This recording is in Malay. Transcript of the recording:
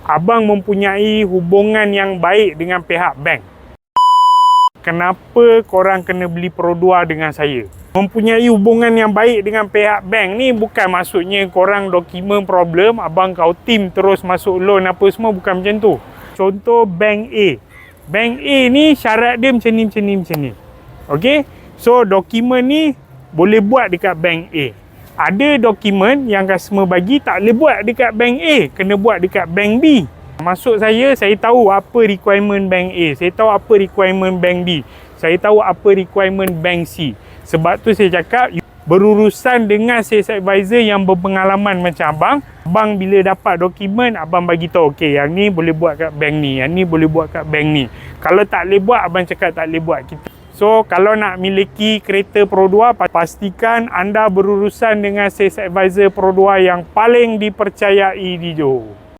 abang mempunyai hubungan yang baik dengan pihak bank. Kenapa korang kena beli Pro2 dengan saya? Mempunyai hubungan yang baik dengan pihak bank ni bukan maksudnya korang dokumen problem, abang kau tim terus masuk loan apa semua, bukan macam tu. Contoh bank A. Bank A ni syarat dia macam ni. Okey? So dokumen ni boleh buat dekat bank A. Ada dokumen yang customer bagi tak boleh buat dekat bank A, kena buat dekat bank B. Maksud saya tahu apa requirement bank A, saya tahu apa requirement bank B, saya tahu apa requirement bank C. Sebab tu saya cakap berurusan dengan sales advisor yang berpengalaman macam abang. Abang bila dapat dokumen, abang bagi tahu, okey, yang ni boleh buat kat bank ni, yang ni boleh buat kat bank ni. Kalau tak boleh buat, abang cakap tak boleh buat. So, kalau nak miliki kereta Pro2, pastikan anda berurusan dengan sales advisor Pro2 yang paling dipercayai di Johor.